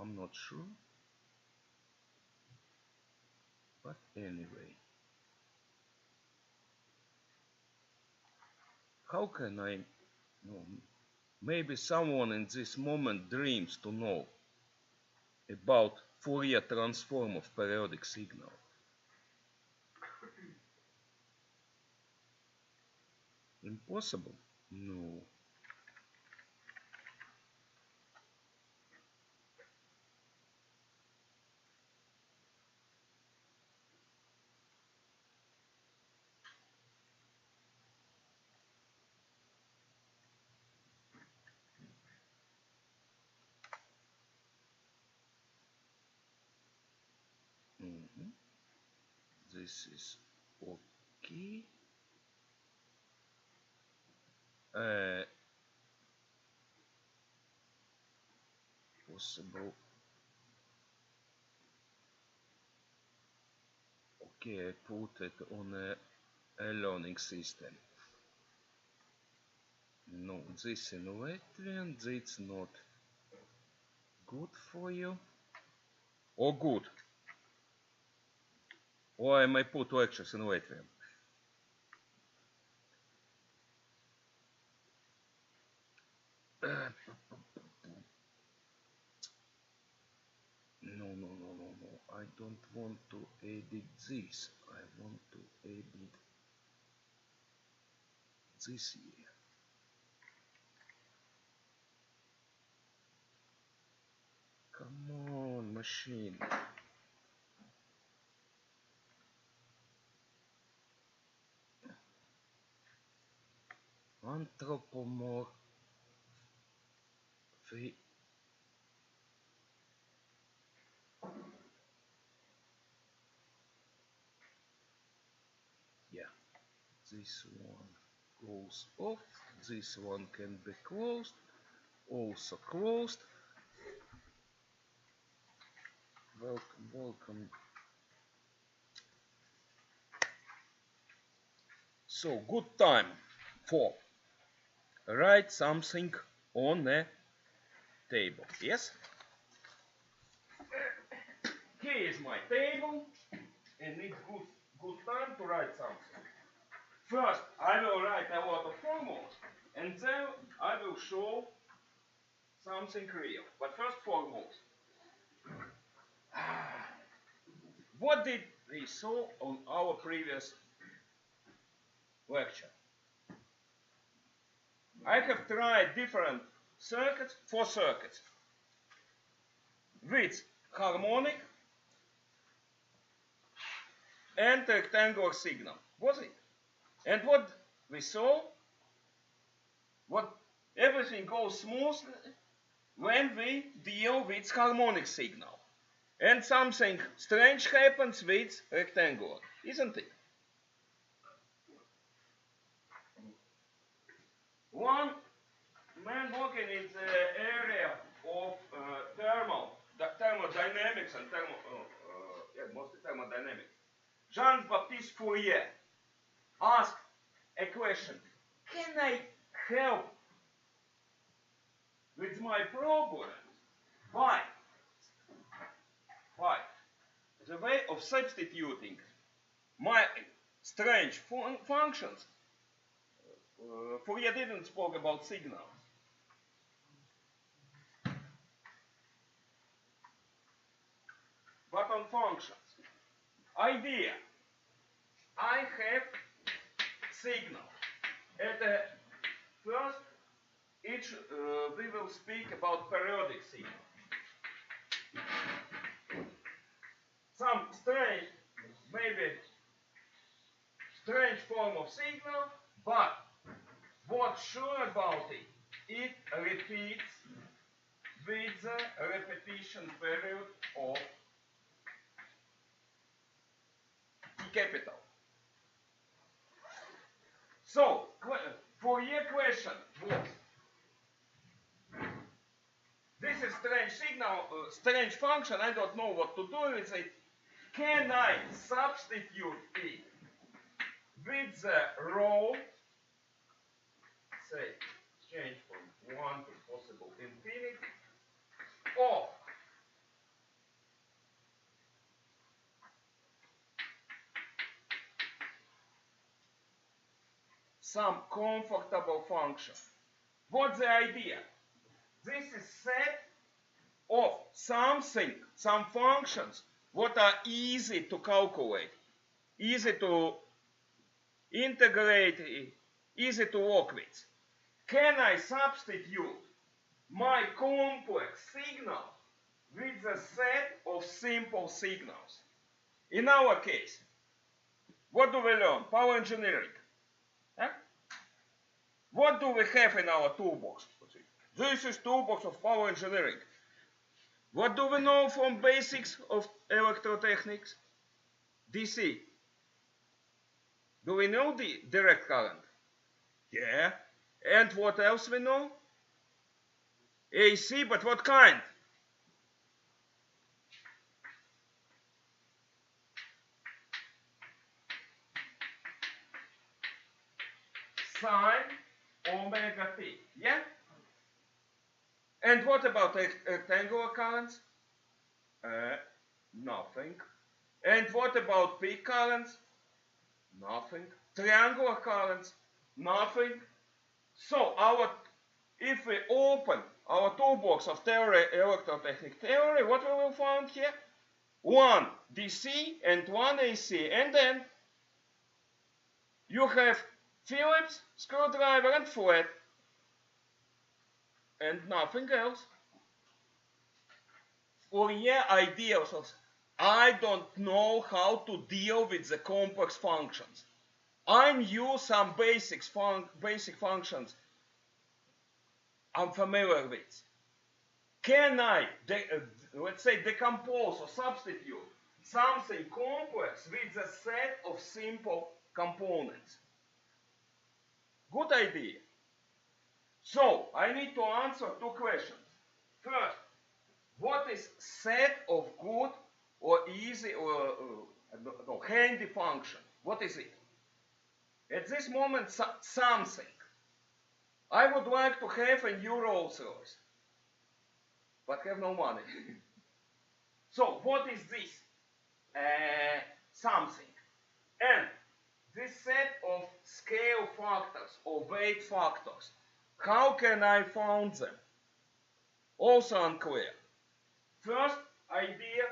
I'm not sure, but anyway. How can I know? Maybe someone in this moment dreams to know about Fourier transform of periodic signal. Impossible? No. This is okay. Possible. Okay, I put it on a learning system. No, this in Latvian, it's not good for you. Or good. Or I may put lectures in Latvian. No. I don't want to edit this. I want to edit this here. Come on, machine. Anthropomorphy. Yeah, this one goes off. This one can be closed. Also closed. Welcome. So, good time for write something on a table. Yes? Here is my table, and it's good time to write something. First, I will write a lot of formulas, and then I will show something real. But first, formulas. What did we saw on our previous lecture? I have tried different circuits, 4 circuits, with harmonic and rectangular signal, was it? And what we saw, what everything goes smoothly when we deal with harmonic signal. And something strange happens with rectangular, isn't it? One man working in the area of thermodynamics and mostly thermodynamics, Jean-Baptiste Fourier, asked a question: can I help with my problem by the way of substituting my strange functions? Fourier didn't speak about signals. But on functions. Idea. I have signal. At first, we will speak about periodic signal. Some strange, maybe strange form of signal, but what's sure about it, it repeats with the repetition period of T capital. So, Fourier question was, this is strange signal, strange function, I don't know what to do with it. Can I substitute it with the row, say, change from 1 to possible infinity, of some comfortable function. What's the idea? This is set of something, some functions, what are easy to calculate, easy to integrate, easy to work with. Can I substitute my complex signal with a set of simple signals? In our case, what do we learn? Power engineering. Huh? What do we have in our toolbox? This is toolbox of power engineering. What do we know from basics of electrotechnics? DC. Do we know the direct current? Yeah. And what else we know? AC, but what kind? Sine omega t. Yeah? And what about rectangular currents? Nothing. And what about peak currents? Nothing. Triangular currents? Nothing. So if we open our toolbox of theory, electrotechnic theory, what we will find here? One DC and one AC. And then you have Phillips, screwdriver and flat. And nothing else. Fourier ideals. I don't know how to deal with the complex functions. I knew some basic functions I'm familiar with. Can I, let's say, decompose or substitute something complex with a set of simple components? Good idea. So, I need to answer two questions. First, what is set of good or easy or handy function? What is it? At this moment, something. I would like to have a new Rolls Royce, but have no money. So, what is this? Something. And this set of scale factors or weight factors, how can I find them? Also unclear. First idea,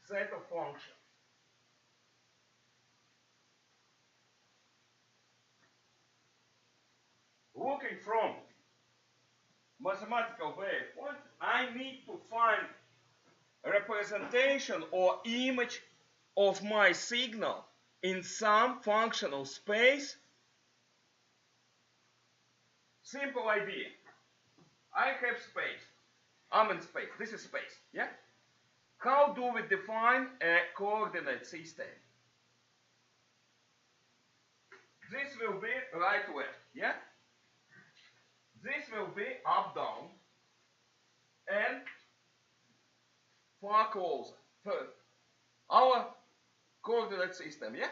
set of functions. Looking from mathematical point, I need to find a representation or image of my signal in some functional space. Simple idea. I have space. I'm in space. This is space. Yeah? How do we define a coordinate system? This will be right left. Yeah? This will be up down and far closer. Our coordinate system. Yeah?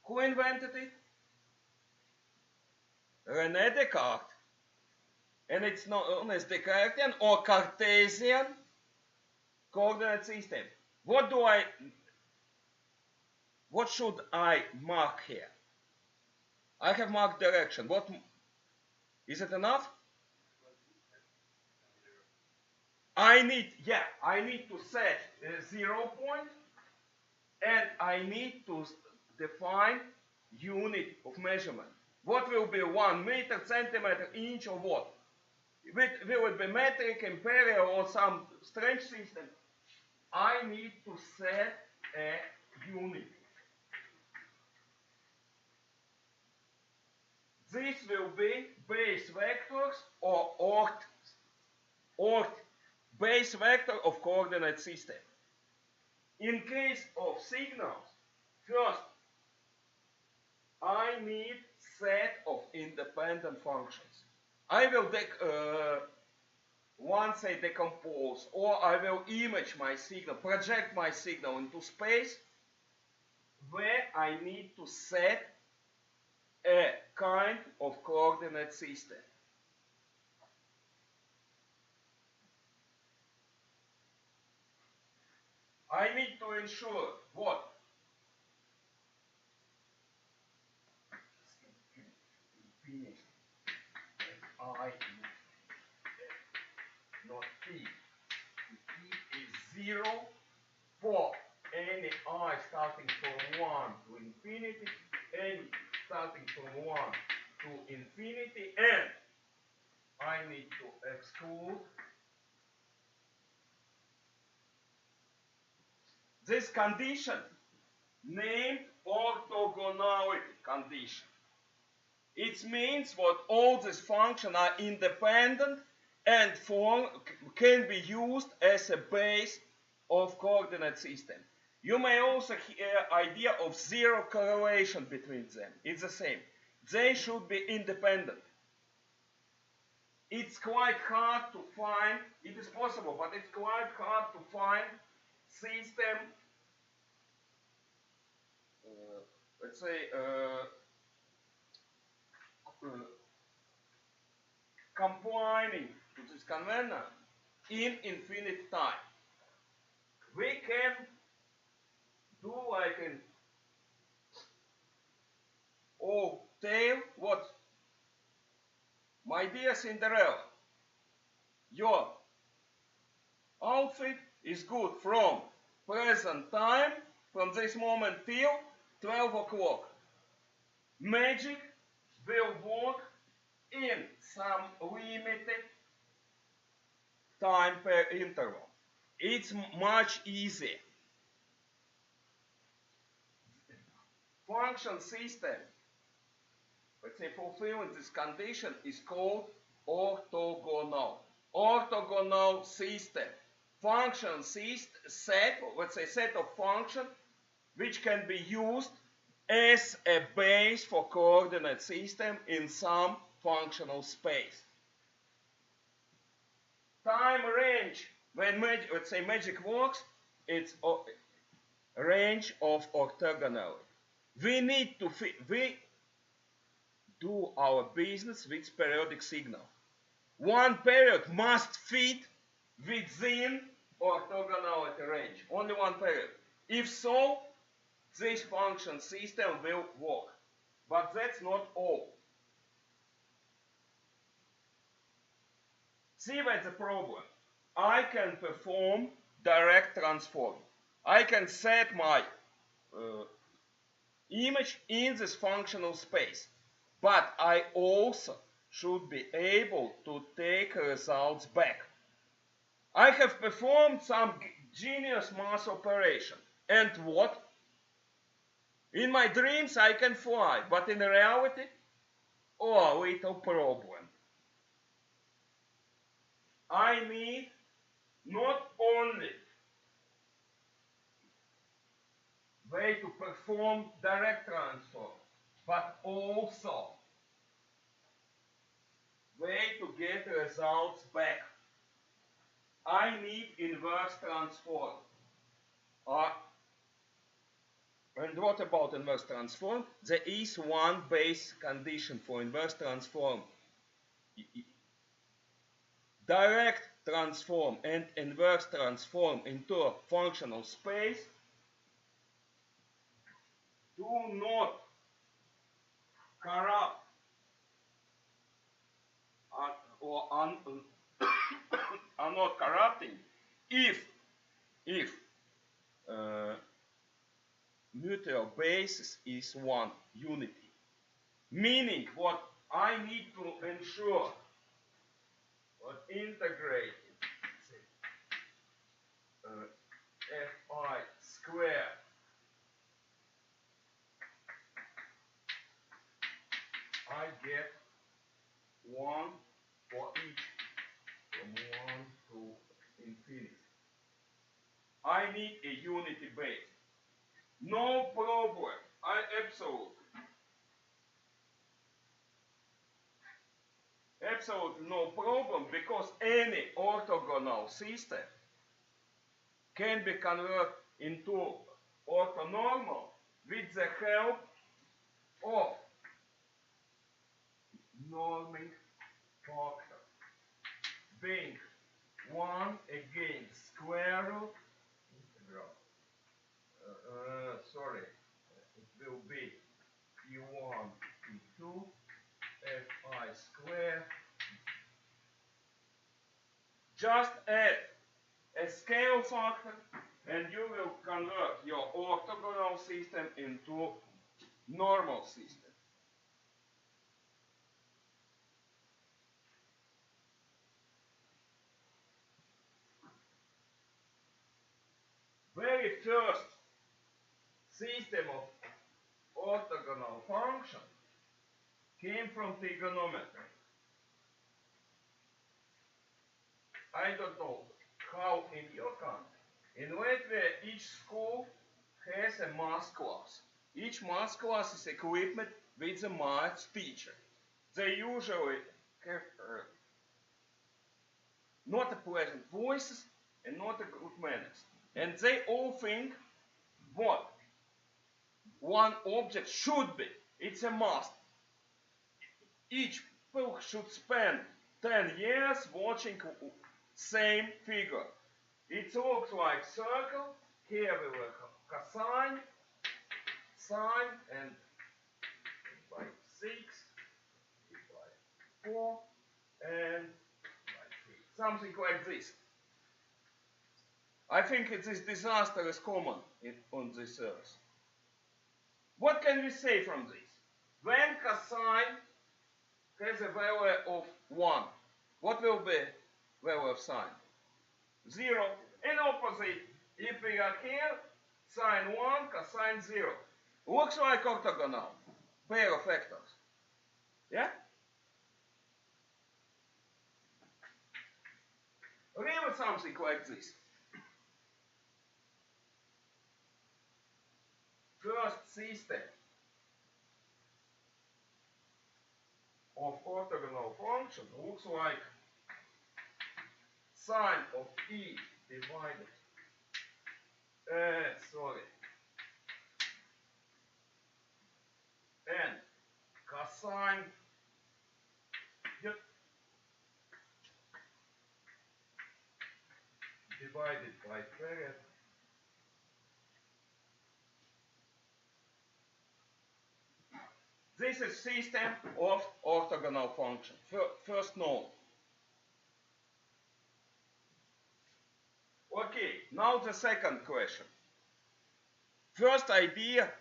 Who invented it? René Descartes. And it's known as Descartesian or Cartesian coordinate system. What should I mark here? I have marked direction. What is it enough? I need to set a 0 point, and I need to define unit of measurement. What will be 1 meter, centimeter, inch, or what? Will it be metric, imperial, or some strange system? I need to set a unit. This will be base vectors or base vector of coordinate system. In case of signals, first I need set of independent functions. I will once I decompose, or I will image my signal, project my signal into space, where I need to set a kind of coordinate system. I need to ensure what? 0 for any I starting from 1 to infinity, any starting from 1 to infinity, and I need to exclude this condition named orthogonality condition. It means that all these functions are independent and can be used as a base of coordinate system. You may also hear idea of zero correlation between them. It's the same. They should be independent. It's quite hard to find, it is possible, but it's quite hard to find system, let's say, complying to this convention in infinite time. We can do like an old tale. What? My dear Cinderella, your outfit is good from present time, from this moment till 12 o'clock. Magic will work in some limited time per interval. It's much easier. Function system, let's say fulfilling this condition, is called orthogonal. Orthogonal system. Function set, let's say set of functions which can be used as a base for coordinate system in some functional space. Time range, when let's say magic works, it's a range of orthogonality. We do our business with periodic signal. One period must fit within orthogonality range. Only one period. If so, this function system will work. But that's not all. See what's the problem. I can perform direct transform. I can set my image in this functional space. But I also should be able to take results back. I have performed some genius math operation. And what? In my dreams I can fly, but in reality, oh, little problem. I need not only way to perform direct transform, but also way to get results back. I need inverse transform. And what about inverse transform? There is one base condition for inverse transform. Direct transform and inverse transform into a functional space do not corrupt or are not corrupting if mutual basis is one unity. Meaning what I need to ensure, what integrating fi squared I get 1 for each from 1 to infinity. I need a unity base. No problem. Absolutely no problem, because any orthogonal system can be converted into orthonormal with the help of norming factor being 1 against square root integral. It will be P1, P2, Fi squared. Just add a scale factor, and you will convert your orthogonal system into normal system. Very first system of orthogonal function came from trigonometry. I don't know how in your country. In Latvia, each school has a math class. Each math class is equipped with a math teacher. They usually have not a pleasant voices and not a good manners. And they all think what one object should be. It's a must. Each people should spend 10 years watching same figure. It looks like circle. Here we will have cosine, sine, and by 6, by 4, and by 3. Something like this. I think this disaster is common on this earth. What can we say from this? When cosine has a value of 1, what will be value of sine? 0. And opposite, if we are here, sine 1, cosine 0. Looks like orthogonal, pair of vectors. Yeah? Really something like this. First system of orthogonal function looks like sine of e divided, and cosine divided by period This is system of orthogonal function. First known. Okay, now the second question. First idea,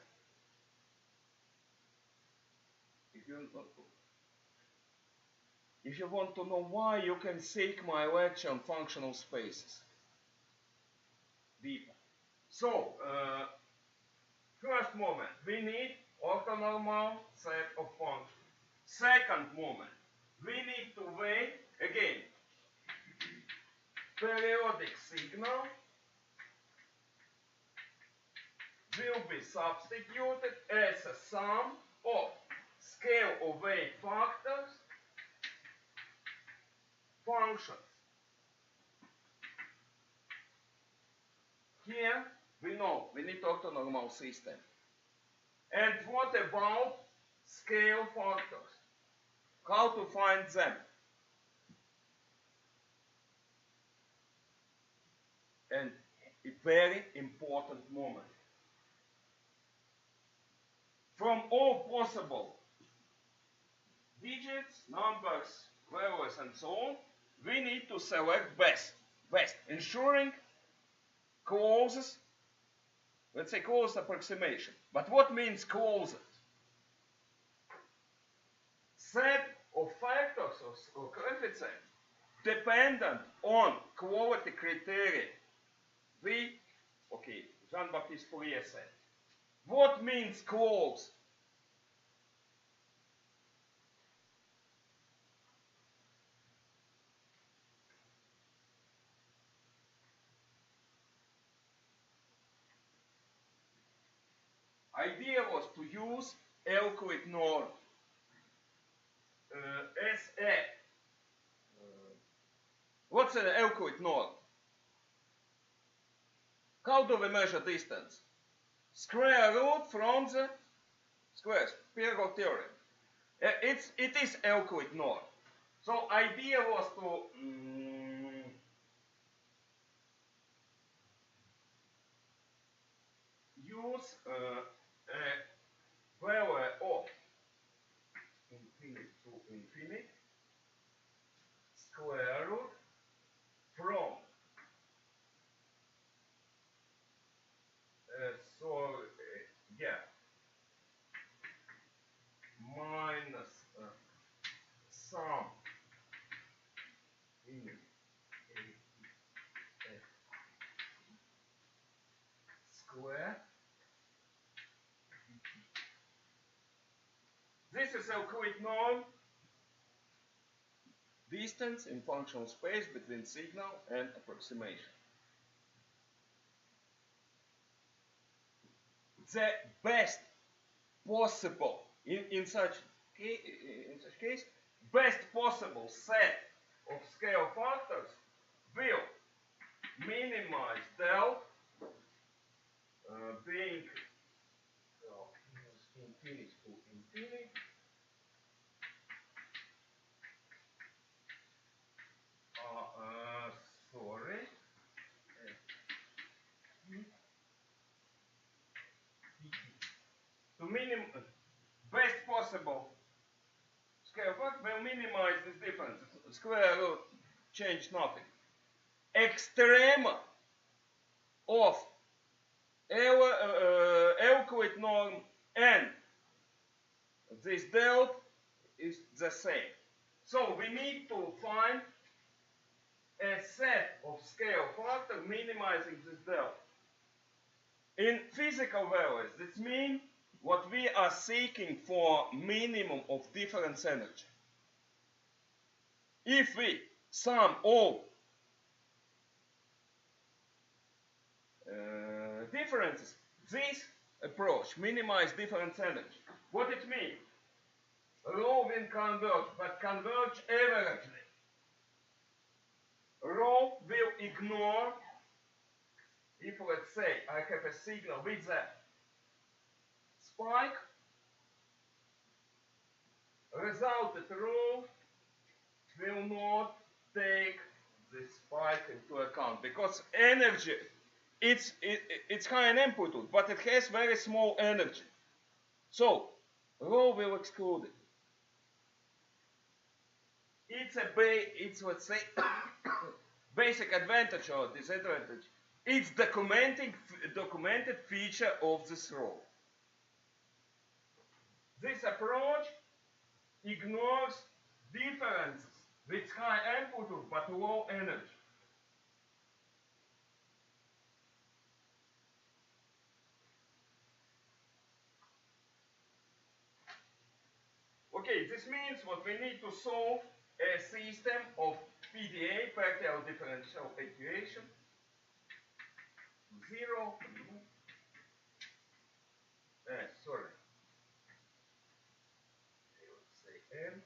if you want to know why, you can take my lecture on functional spaces deeper. So, first moment, we need orthonormal set of functions. Second moment, we need to weigh, again, periodic signal will be substituted as a sum of scale of weight factors, functions. Here we know we need orthonormal system. And what about scale factors? How to find them? And a very important moment. From all possible digits, numbers, values, and so on, we need to select best, ensuring closest, let's say closest approximation. But what means closest? Set of factors or coefficients dependent on quality criteria. Jean-Baptiste Fourier said. What means close? Idea was to use Euclid norm as a what's an Euclid norm? How do we measure distance? Square root from the squares, Pythagorean theorem. It is Euclid norm. So idea was to use a value of infinite to infinite square root from this is Euclid norm distance in functional space between signal and approximation. The best possible in such case, best possible set of scale factors will minimize del being infinity to infinity sorry to minimum best possible scale factor will minimize this difference. Square root change nothing. Extrema of Euclid norm and this delta is the same. So we need to find a set of scale factors minimizing this delta. In physical values, this means what we are seeking for minimum of difference energy. If we sum all differences, this approach minimize difference energy. What it means? Rho will converge, but converge averagely. Rho will ignore, if let's say I have a signal with a spike, resulted rho will not take this spike into account because energy, it's high in amplitude, but it has very small energy. So rho will exclude it. It's let's say basic advantage or disadvantage. It's documented feature of this rho. This approach ignores differences with high amplitude but low energy. Okay, this means what we need to solve a system of PDA, partial differential equation, 0, sorry, let's say n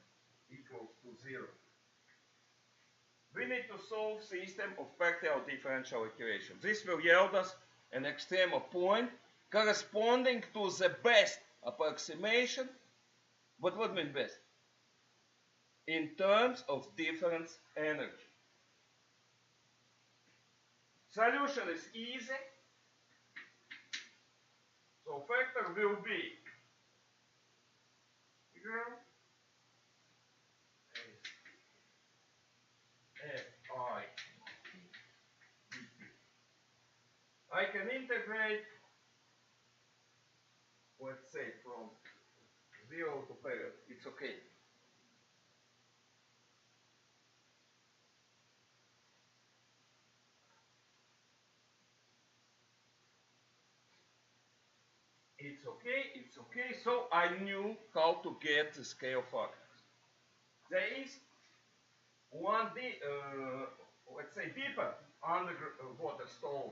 equals to 0. We need to solve system of partial differential equation. This will yield us an extrema point corresponding to the best approximation. But what means best? In terms of difference energy. Solution is easy. So factor will be Fi. I can integrate, let's say, from 0 to period. It's okay. It's okay. So I knew how to get the scale factors. There is one, let's say, deeper underwater stone.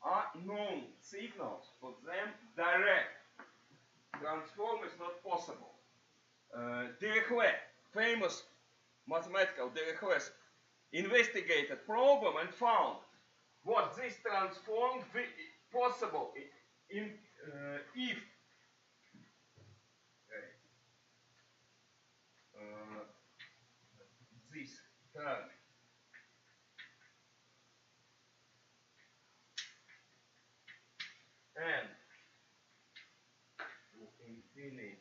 Are known signals, for them direct transform is not possible. Dirichlet, famous mathematical Dirichlet, investigated problem and found what this transform possible in if this term and to infinity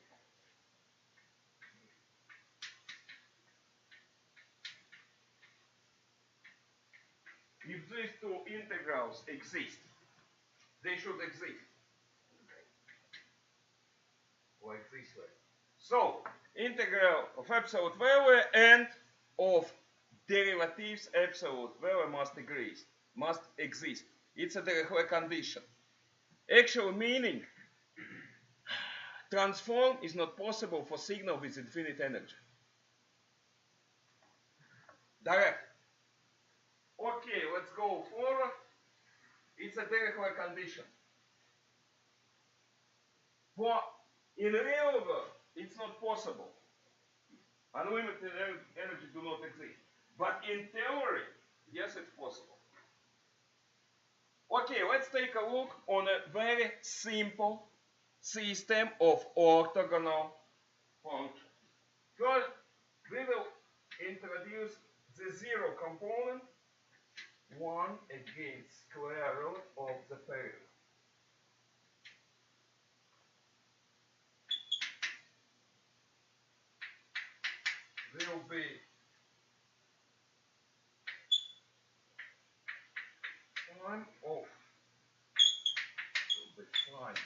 if these two integrals exist, they should exist like this way. So integral of absolute value and of derivatives absolute value must exist. It's a Dirichlet condition. Actual meaning, transform is not possible for signal with infinite energy. Direct. Okay, let's go forward. It's a Dirichlet condition. For in real world, it's not possible. Unlimited energy do not exist. But in theory, yes, it's possible. Okay, let's take a look on a very simple system of orthogonal functions. First, we will introduce the zero component, 1 against square root of the period. Will be sine of, will be sine.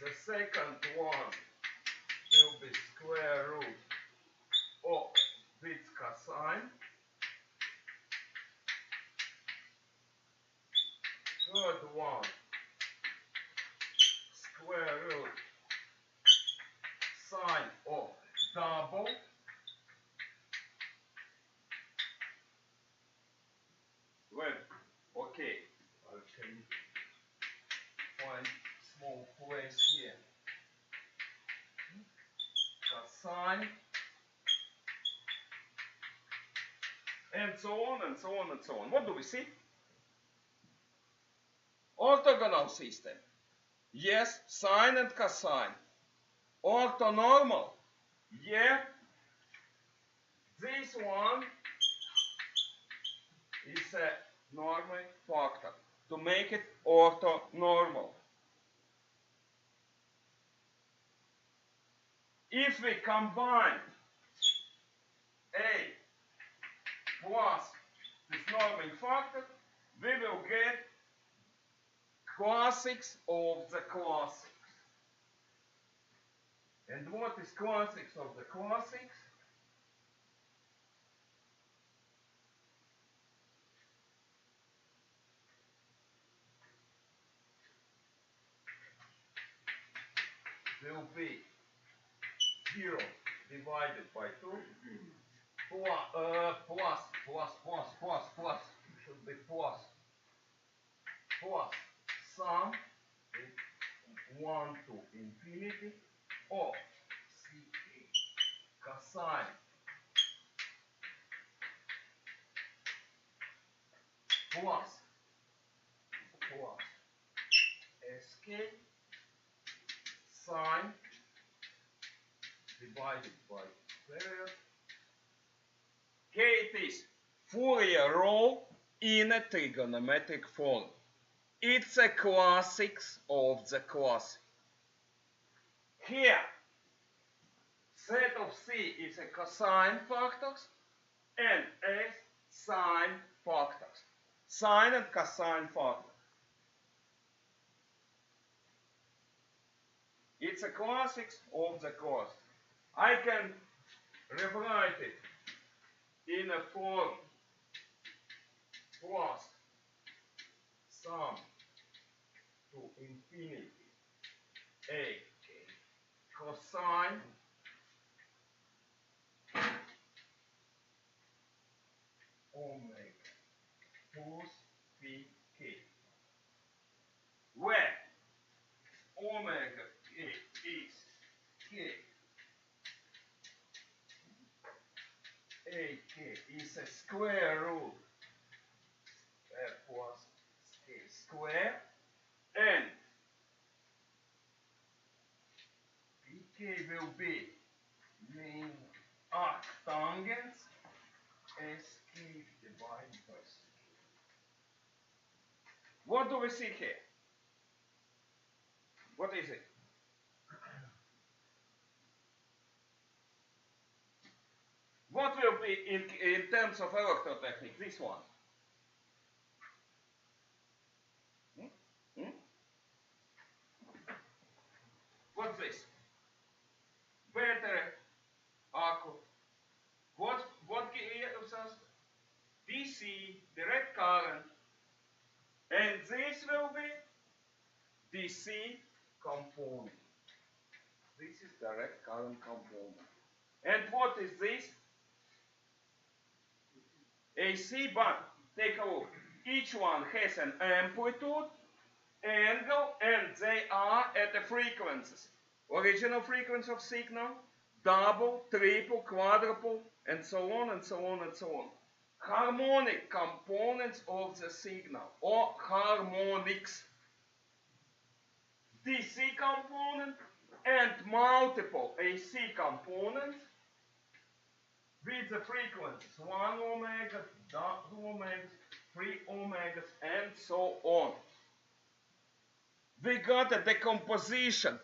The second one will be square root of with cosine. Third one, square root sine of double. Well, okay, I can find small place here. Cosine, and so on and so on and so on. What do we see? Orthogonal system. Yes, sine and cosine. Orthonormal. Yeah. This one is a normal factor to make it orthonormal. If we combine A plus this norming factor, we will get classics of the classics. And what is classics of the classics? Will be 0 divided by 2 plus, should be plus sum 1 to infinity of cosine plus sk sine divided by period. Here it is, Fourier rule in a trigonometric form. It's a classics of the classic. Here, set of C is a cosine factors and S sine factors. Sine and cosine factors. It's a classics of the classic. I can rewrite it in a form plus sum to infinity a cosine omega plus pk, where omega is k, ak is a square root plus k square, and pk will be mean arctangents sk divided by sk. What do we see here? What is it? What will be in terms of electrotechnique? This one. What's this? Battery, accu. What gives us? DC, direct current, DC component. This is direct current component. And what is this? AC, but take a look. Each one has an amplitude, angle, and they are at the frequencies. Original frequency of signal, double, triple, quadruple, and so on and so on and so on. Harmonic components of the signal, or harmonics. DC component and multiple AC components with the frequencies 1 omega, 2 omegas, 3 omegas, and so on. We got a decomposition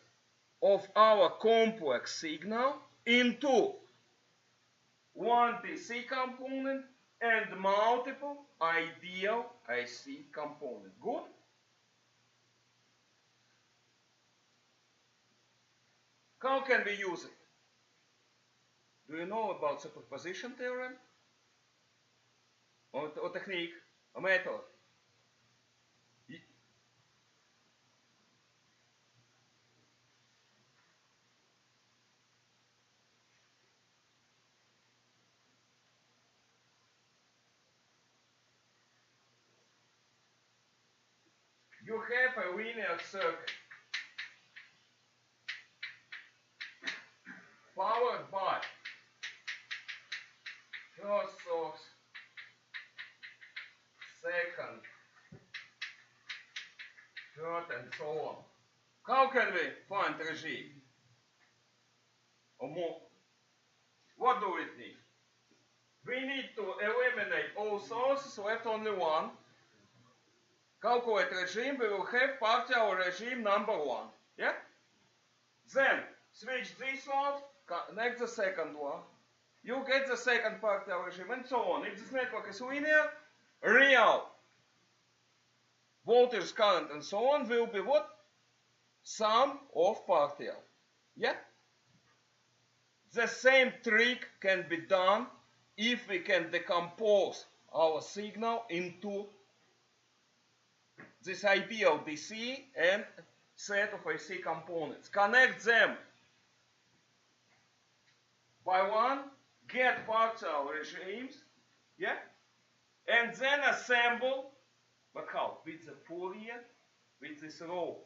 of our complex signal into one DC component and multiple ideal AC components. Good? How can we use it? Do you know about superposition theorem? Or technique? Or method? You have a linear circuit powered by first source, second, third, and so on. How can we find regime? Or more? What do we need? We need to eliminate all sources, left only one. Calculate regime, we will have partial regime number 1. Yeah? Then switch this off, connect the second one. You get the second partial regime, and so on. If this network is linear, real voltage, current, and so on will be what? Sum of partial. Yeah? The same trick can be done if we can decompose our signal into this ideal DC and set of AC components. Connect them by one, get partial regimes, yeah? And then assemble, but how? With the Fourier, with this row.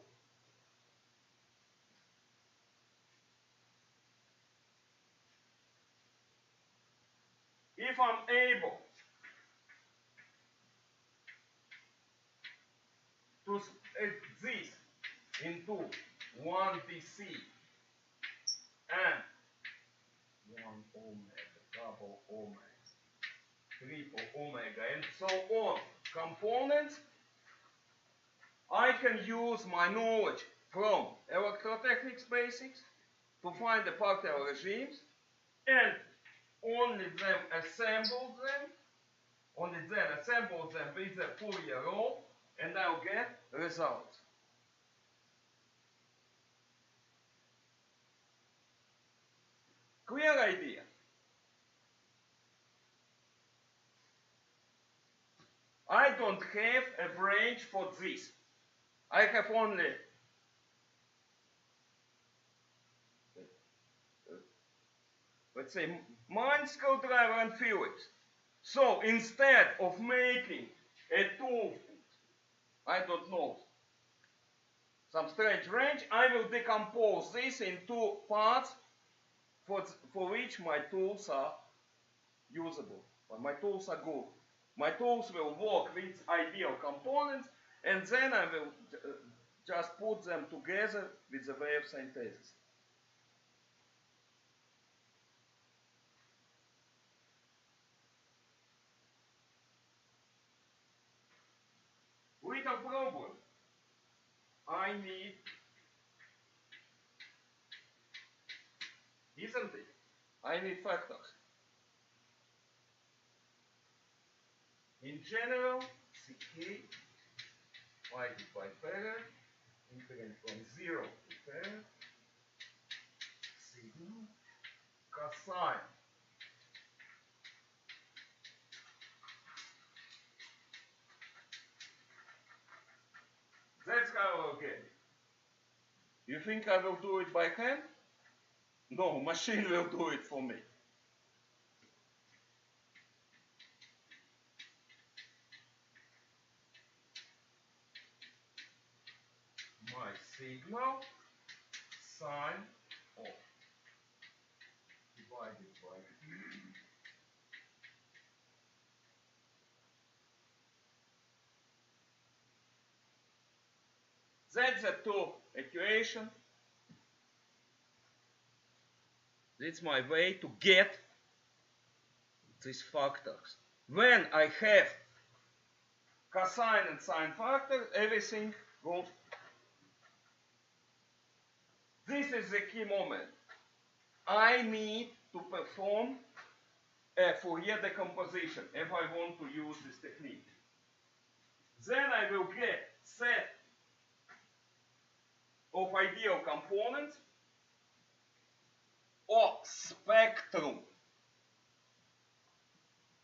If I'm able to split this into one DC and 1 omega, double omega, triple omega, and so on components, I can use my knowledge from electrotechnics basics to find the partial regimes and only then assemble them with the Fourier row, and I'll get results. Clear idea? I don't have a branch for this. I have only let's say mine, screwdriver, and Phillips. So instead of making a tool, I don't know, some strange range, I will decompose this in two parts for which my tools are usable, or my tools are good. My tools will work with ideal components, and then I will just put them together with the wave synthesis. Little problem. I need, isn't it? I need factors. In general, Ck divided by Fourier, integrating from 0 to Fourier, sigma cosine that's how I'll get it. You think I will do it by hand? No, machine will do it for me. My signal sine of divided by E. That's the two equation. That's my way to get these factors. When I have cosine and sine factor, everything goes. This is the key moment. I need to perform a Fourier decomposition if I want to use this technique. Then I will get set of ideal components or spectrum.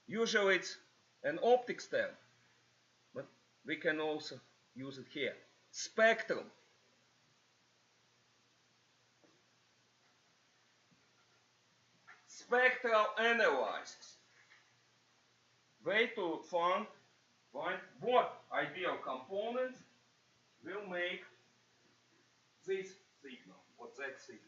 Usually it's an optics term, but we can also use it here. Spectrum. Spectral analysis. Way to find what ideal components will make this signal or that signal.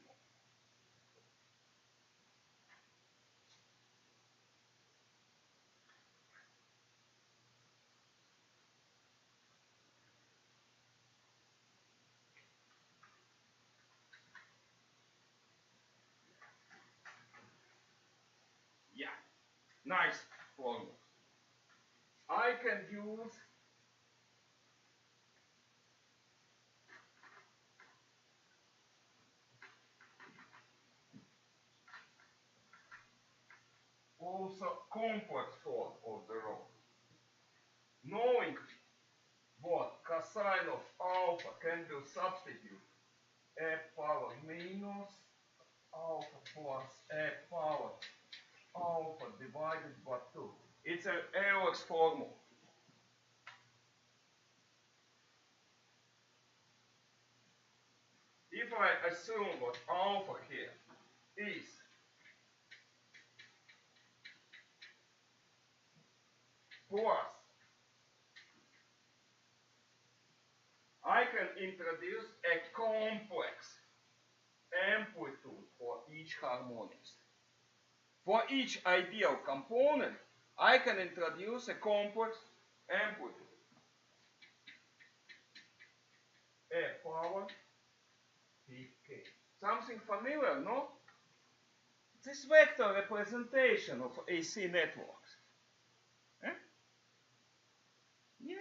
Yeah, nice formula. I can use also complex form of the rho. Knowing what cosine of alpha can be substituted a power minus alpha plus a power alpha divided by 2. It's an Euler's formula. If I assume what alpha here is plus, I can introduce a complex amplitude for each harmonics. For each ideal component, I can introduce a complex amplitude. A power pk. Something familiar, no? This vector representation of AC networks. Eh? Yeah.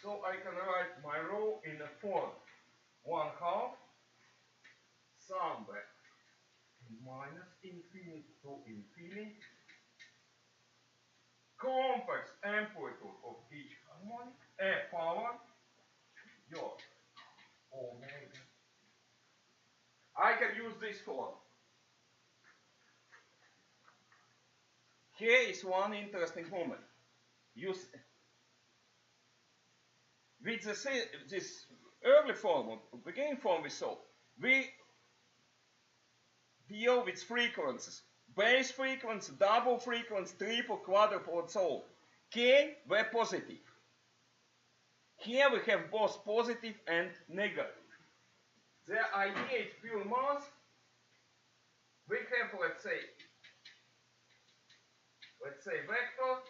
So I can write my rho in a form 1/2 sum vector minus infinity to infinity complex amplitude of each harmonic a power your omega. I can use this form. Here is one interesting moment. Use with this early form, beginning form we saw, we deal with frequencies. Base frequency, double frequency, triple, quadruple, and so on. K were positive. Here we have both positive and negative. The idea is pure mass. We have, let's say vector,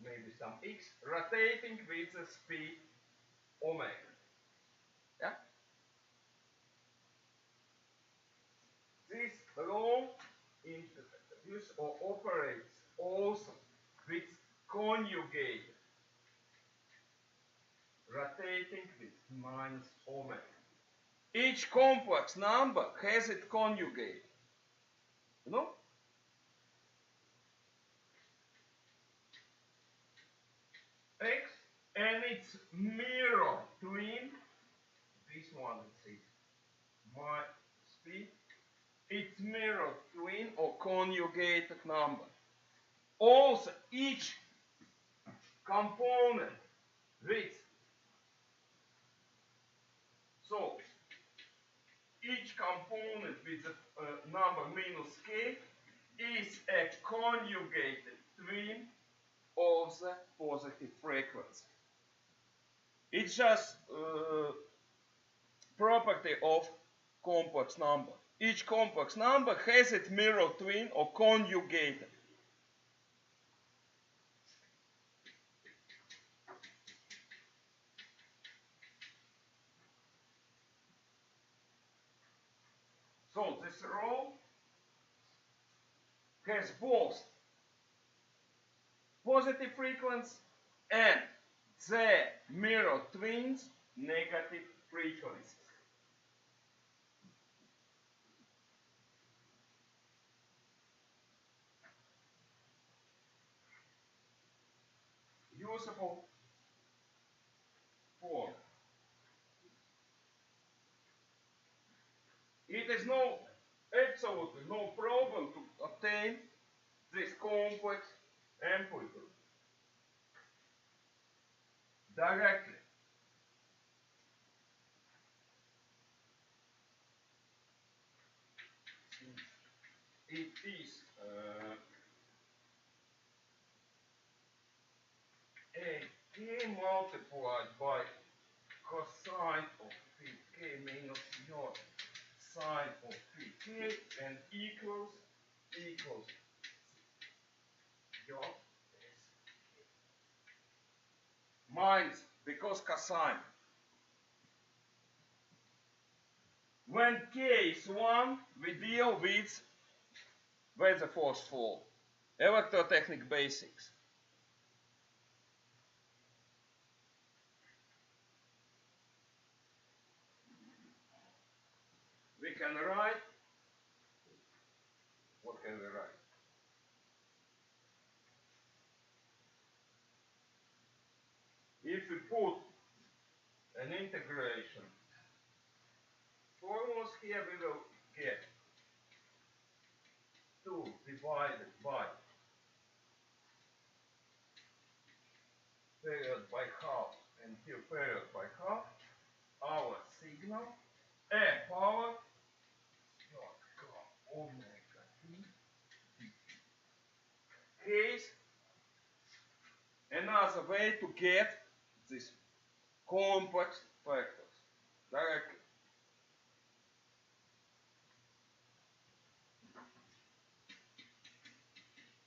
maybe some x, rotating with the speed omega. Yeah? This rho introduces or operates also with conjugate rotating with minus omega. Each complex number has its conjugate. You know? its mirror twin, this one it is my speed, its mirror twin or conjugated number. Also, each component with, so each component with the number minus k is a conjugated twin of the positive frequency. It's just property of complex number. Each complex number has its mirror twin or conjugated. So this row has both positive frequency and the mirror twins negative frequencies. Usable form. It is absolutely no problem to obtain this complex amplitude directly. It is a k multiplied by cosine of phi k minus your sine of phi k and equals your minus, because cosine. When k is 1, we deal with weather force fall. Electrotechnic basics. We can write, what can we write? If we put an integration formulas here, we will get 2 divided by period by half and here period by half, our signal, a power omega t case. Another way to get these complex factors directly.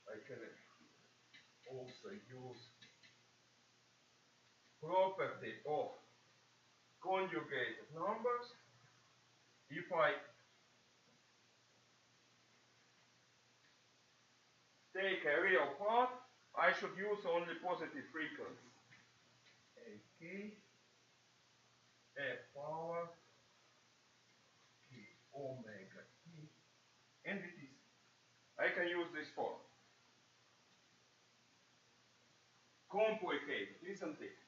I can also use property of conjugated numbers. If I take a real part, I should use only positive frequency. A power k omega t, and it is, I can use this form. Complicated, isn't it?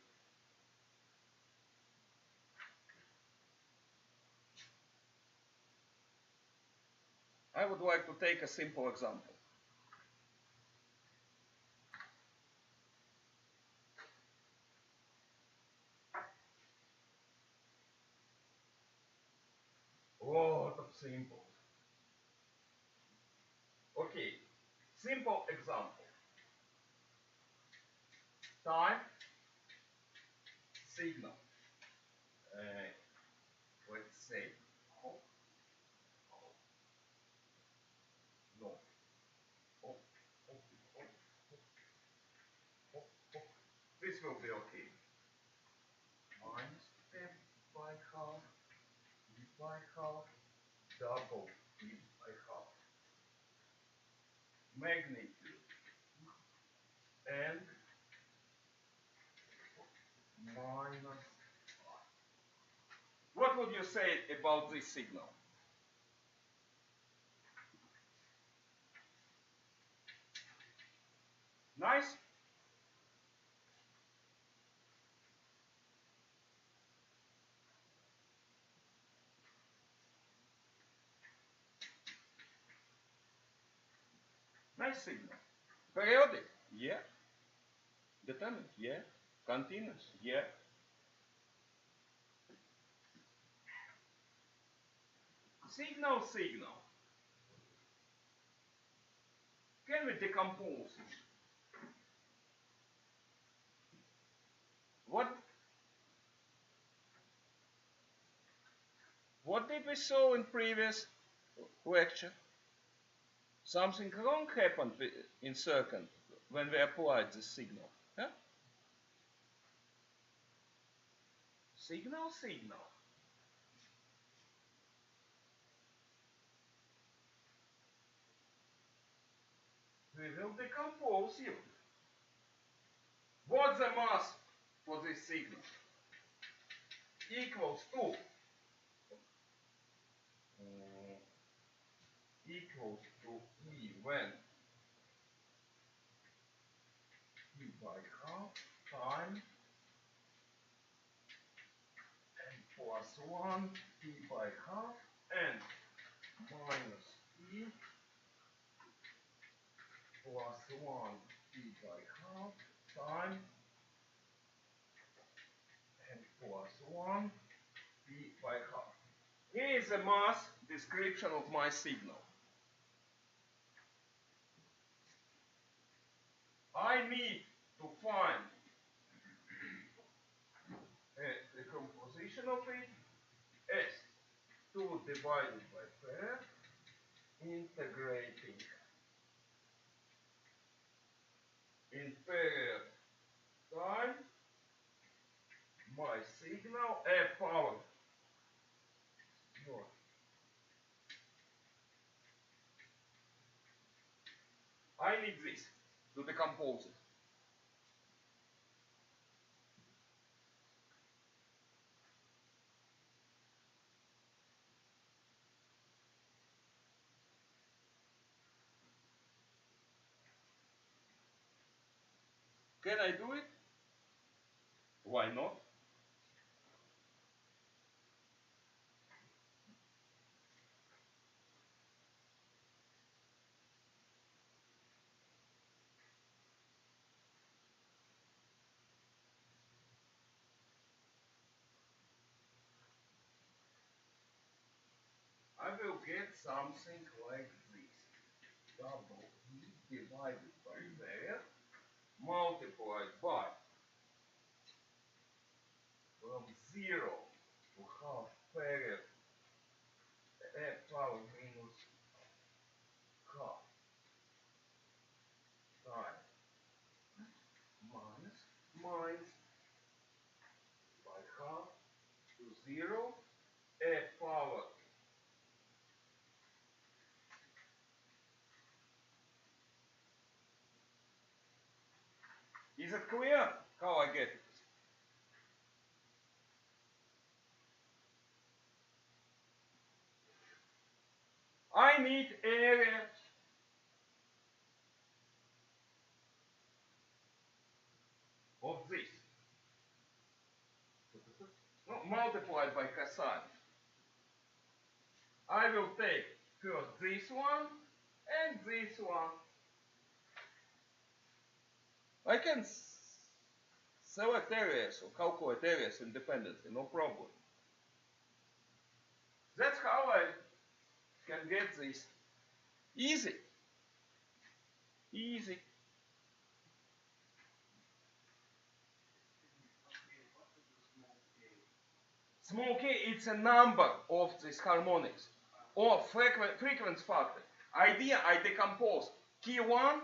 I would like to take a simple example. Lot of symbols. Okay, simple example. Time, signal. Let's say, no. This will be okay. Minus f by half, e by half, double e by half. Magnitude and minus. What would you say about this signal? Nice? Nice signal. Periodic? Yeah. Determinate? Yeah. Continuous? Yeah. Signal, signal. Can we decompose it? What did we saw in previous lecture? Something wrong happened in circuit when we applied the signal. Huh? Signal, signal. We will decompose you. What's the mass for this signal? Equals to equals to E when E by half time and plus 1 E by half and minus E plus 1 E by half time and plus 1 E by half. Here is the mass description of my signal. I need to find the composition of it as 2 divided by pair integrating in period time my signal a power. No. I need this to decompose it. Can I do it? Why not? I will get something like this. Double E divided by pair multiplied by from 0 to half period a power minus half time minus by half to 0 a power. Is it clear how I get it? I need area of this. No, multiplied by cosine. I will take first this one and this one. I can select areas or calculate areas independently, no problem. That's how I can get this. Easy. Easy. Small k, it's a number of these harmonics or frequency factor. Idea, I decompose K1.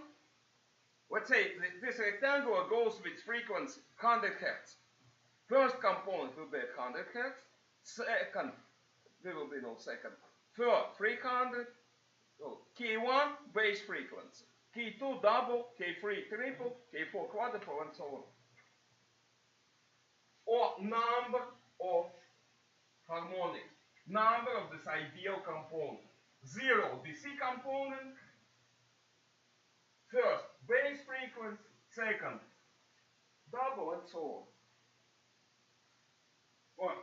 Let's say this rectangle goes with frequency 100 Hz. First component will be 100 Hz. Second, there will be no second. Third, 300. So K1, base frequency. K2, double. K3, triple. K4, quadruple, and so on. Or number of harmonics. Number of this ideal component. 0, DC component. First, base frequency. Second, double, and so on.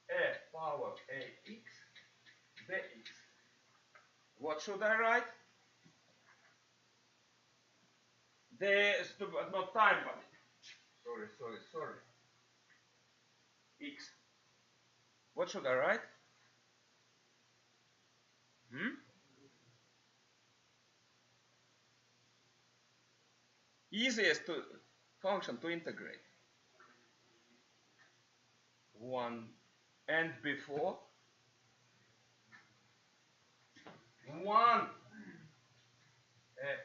A power AX the x. What should I write? Not time, but sorry. X. What should I write? Easiest function to integrate. 1 and before 1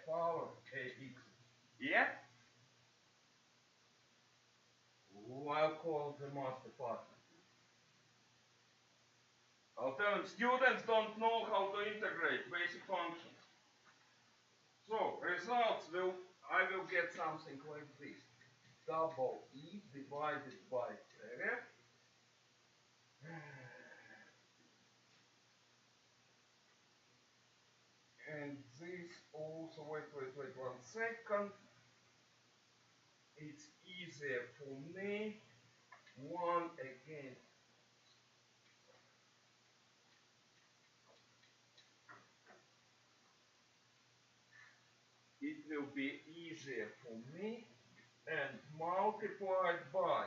power ax. Yeah? I'll call the master partner. I'll tell him students don't know how to integrate basic functions. So results I will get something like this. Double E divided by f. And this also, wait 1 second. It's easier for me. 1 again. It will be easier for me and multiplied by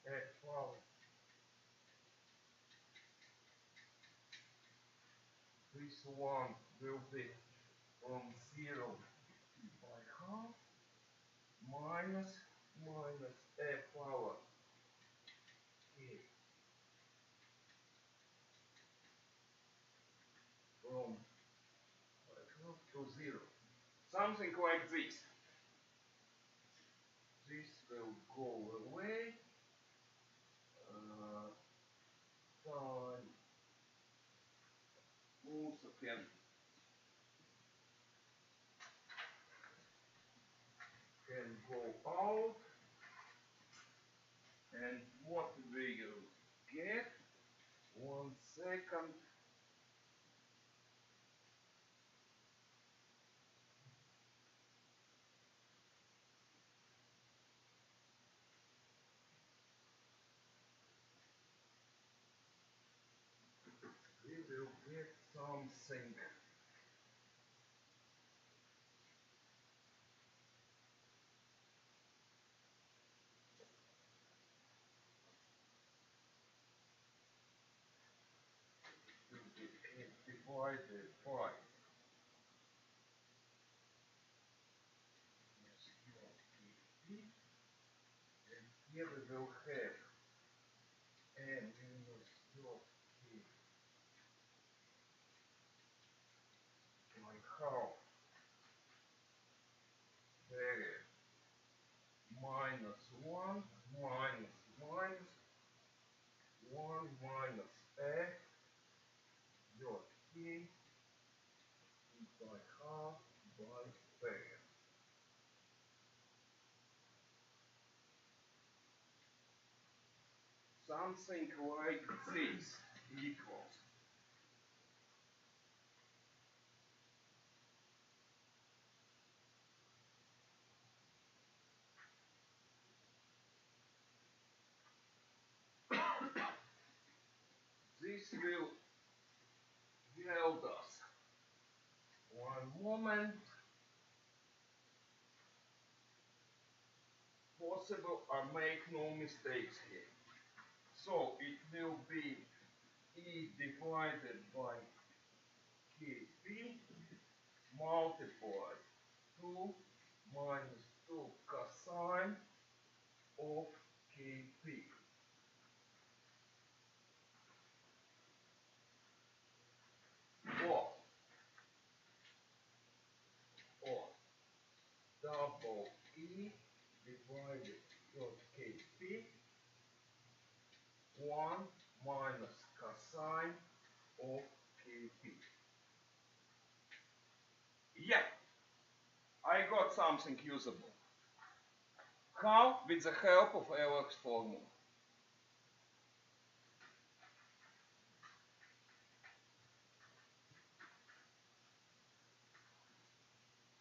x power. This one will be from 0 by half minus f power k from half to 0. Something like this. This will go away. Time also can go out. And what we will get? 1 second. We will get something. Divided by and here we will have n minus dot k like half there minus 1 minus 1 minus f dot k by half by there. Something like this equals. This will help us. One moment. Possible I make no mistakes here. So it will be E divided by kp multiplied 2 minus 2 cosine of kp. Or double E divided by kp 1 minus cosine of kp. Yeah, I got something usable. How? With the help of Euler's formula.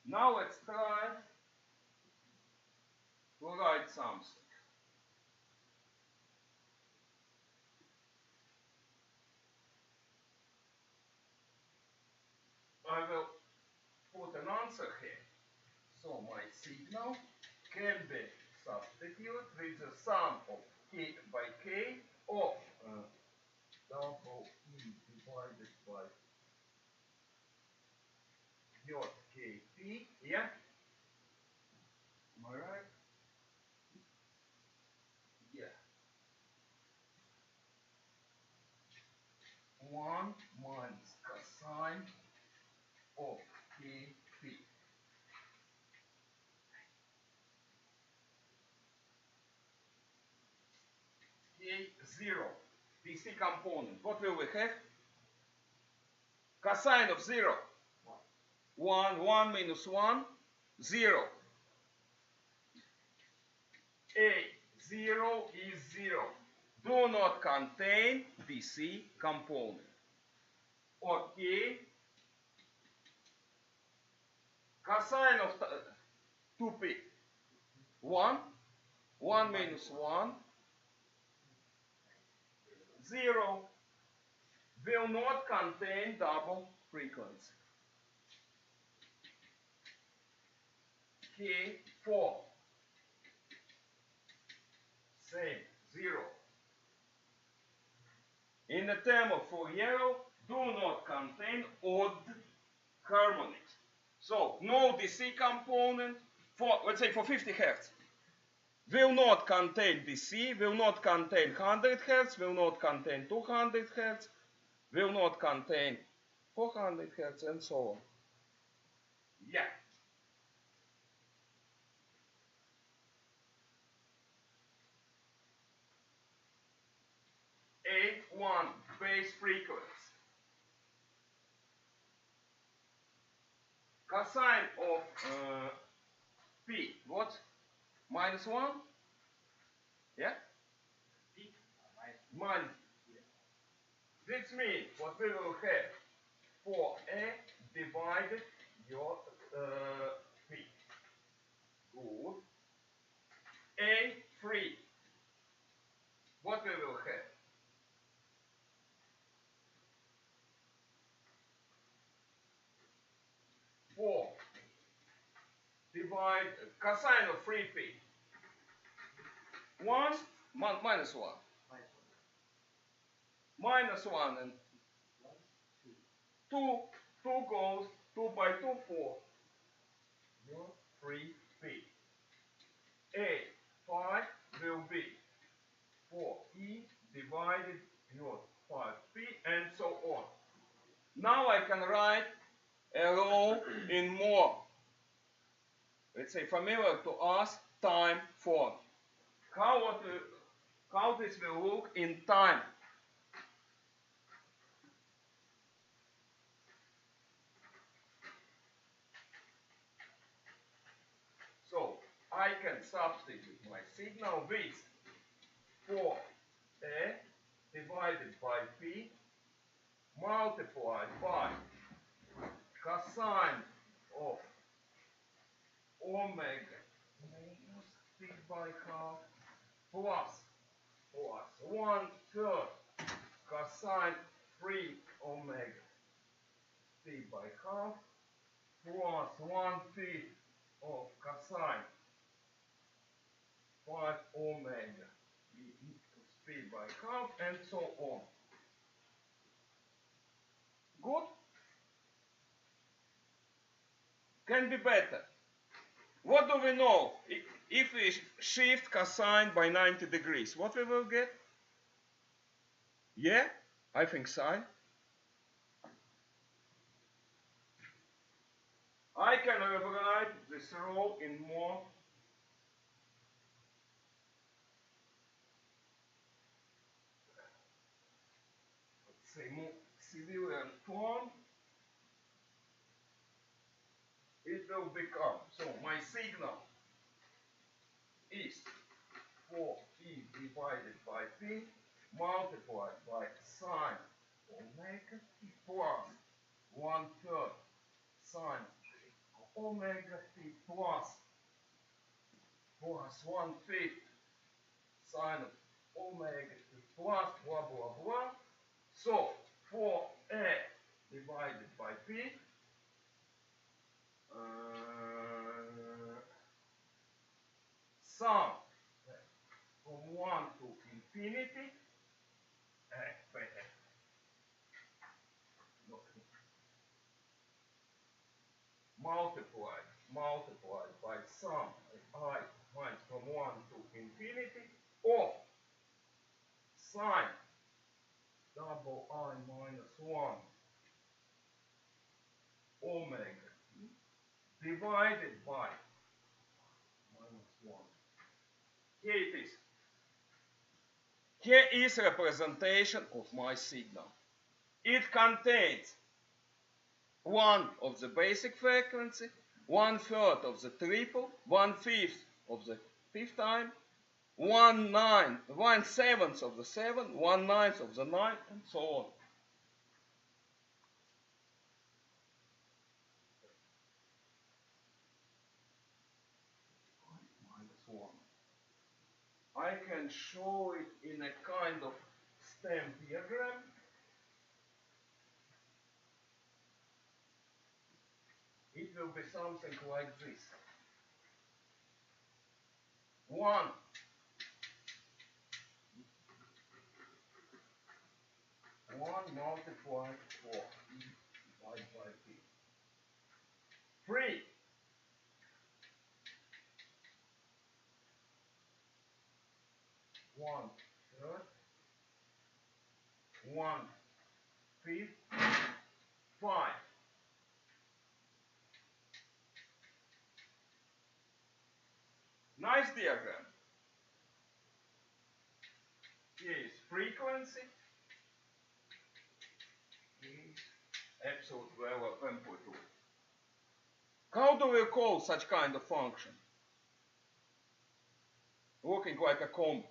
Now let's try to write something. answer here. So my signal can be substituted with the sum of k by k of double E divided by dot kp. Yeah? Am I right? Yeah. 1 minus cosine of kp. K0, DC component. What will we have? Cosine of 0. 1, 1 minus 1, 0. A0 is 0. Do not contain DC component. Okay. Cosine of 2p. 1. 1 minus 1. 0. Will not contain double frequency. K4. Same. 0. In the term of Fourier, do not contain odd harmonics. So, no DC component for, let's say, for 50 Hertz. Will not contain DC, will not contain 100 Hertz, will not contain 200 Hertz, will not contain 400 Hertz, and so on. Yeah. 8-1 base frequency. Cosine of P, what? Minus 1? Yeah? P minus. This means what we will have for A divided your P. Good. A3. What we will have? Four divide cosine of 3p. 1 minus 1. Minus 1 and 2. 2 goes 2 by 2, 4. 3p. A5 will be 4e divided your 5p and so on. Now I can write a row in more, let's say, familiar to us time form. How this will look in time? So I can substitute my signal with 4a divided by p multiplied by cosine of omega minus p by half plus 1/3 cosine 3 omega p by half plus 1/5 of cosine 5 omega p by half and so on. Good? Can be better. What do we know? If we shift cosine by 90 degrees, what we will get? Yeah, I think sine. I can rewrite this row in more civilian form. It will become, so my signal is 4e divided by p multiplied by sine omega t plus 1/3 sine omega t plus 1/5 sine of omega t plus blah blah blah. So 4a divided by p sum from 1 to infinity, multiplied by sum I minus from 1 to infinity of sine double I minus 1 omega divided by minus 1. Here it is. Here is representation of my signal. It contains one of the basic frequency, 1/3 of the triple, 1/5 of the fifth time, 1/7 of the 7, 1/9 of the 9, and so on. I can show it in a kind of stem diagram. It will be something like this. 1 multiplied 4 divided by p. 3 1/3 1/5 5. Nice diagram. Here is frequency, absolute value of amplitude. How do we call such kind of function? Looking like a comb.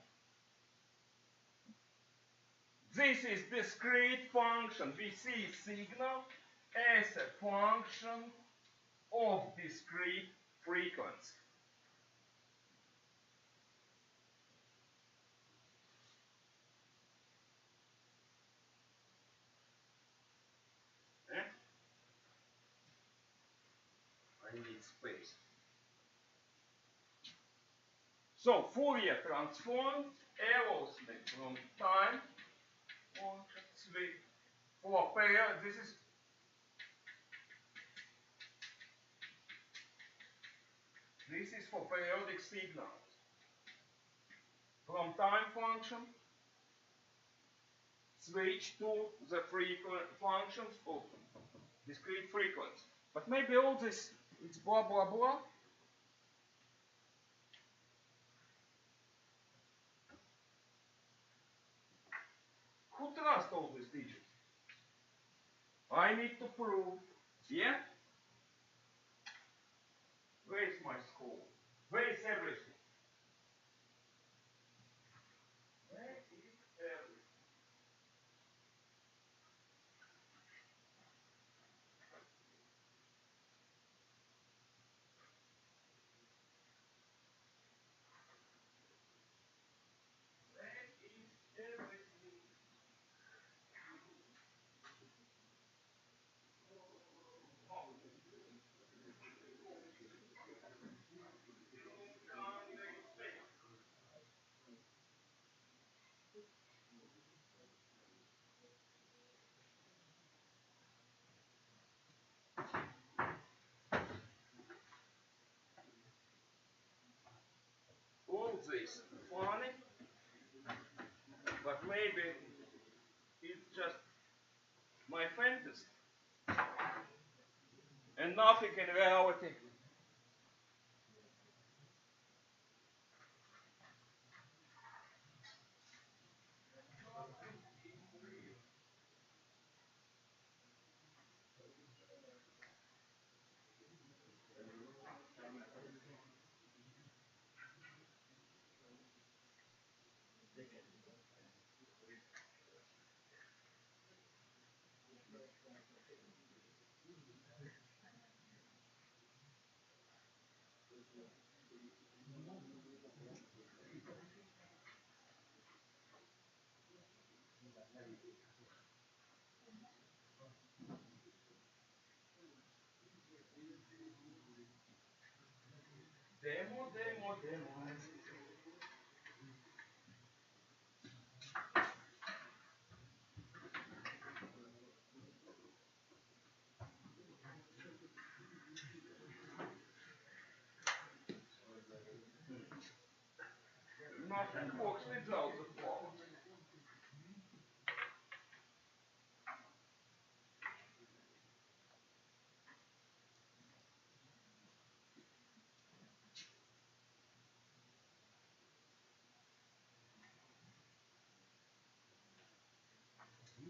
This is discrete function. We see signal as a function of discrete frequency. I need space. So Fourier transform allows me from time for period. This is for periodic signals. From time function, switch to the functions of discrete frequency. But maybe all this, it's blah blah blah. Who trusts all these digits? I need to prove, yeah? Where is my school? Where is everything? Where is everything? Where is everything? All this funny, but maybe it's just my fantasy and nothing in reality. Nothing works without the plot.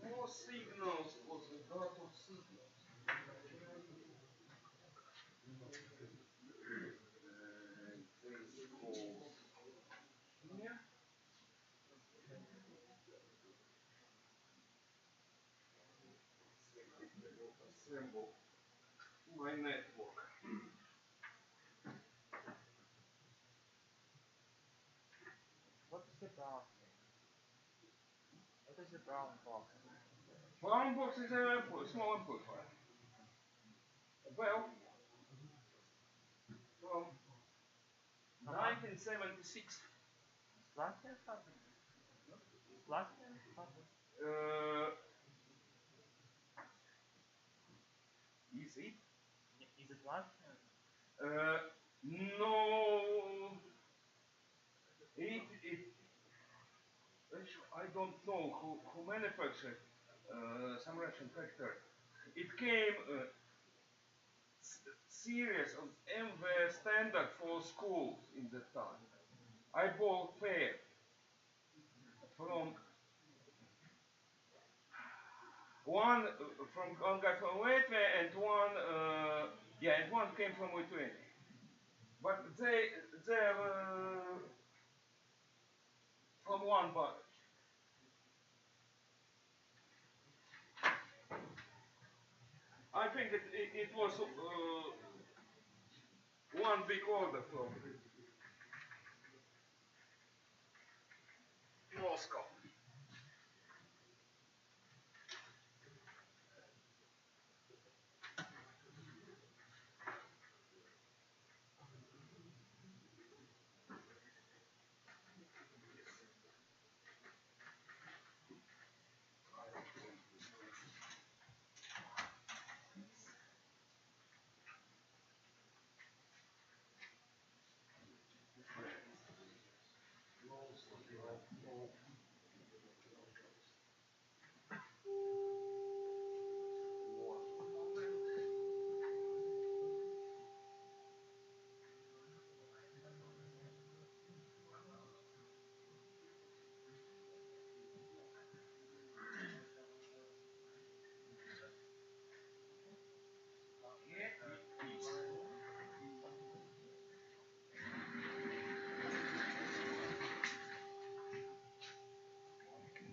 No signals for the dot of signals. This goes here. Assemble my network. What is the brown thing? What is the brown box? Brown box is a small amplifier. Well, from 1976. Slasher something? Slasher something? Is it? Is it Slasher? No. I don't know who manufactured some Russian factory. It came series of MV standard for schools in that time. I bought pair from one guy from Latvia and one came from Lithuania. But they're from one batch. I think it was one big order from Moscow.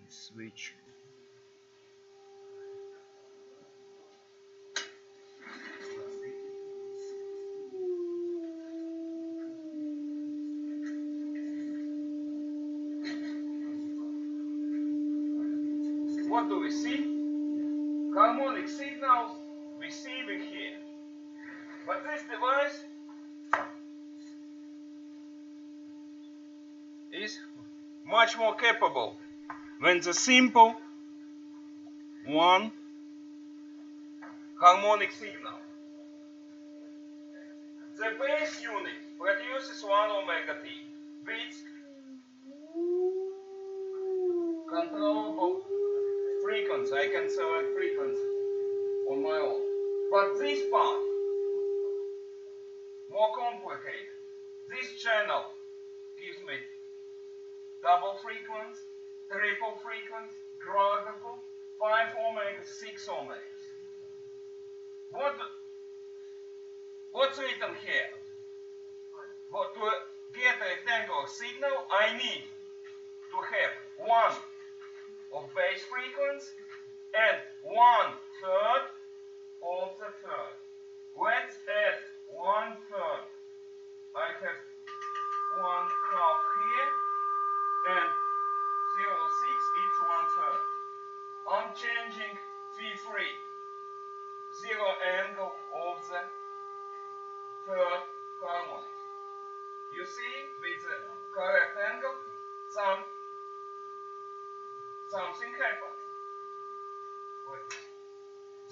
Switch. What do we see? Harmonic signals receiving here. But this device is much more capable than the simple one harmonic signal. The base unit produces 1 omega t with controllable frequency. I can select frequency on my own. But this part, more complicated. This channel gives me double frequency, triple frequency, quadruple, 5 omegas, 6 omegas. What's written here? To get a rectangular signal, I need to have 1 of base frequency and 1/3 of the third. Let's add 1/3. I have 1/2 here and 0.6 it's 1/3. I'm changing V3, 0 angle of the third harmonic. You something happens.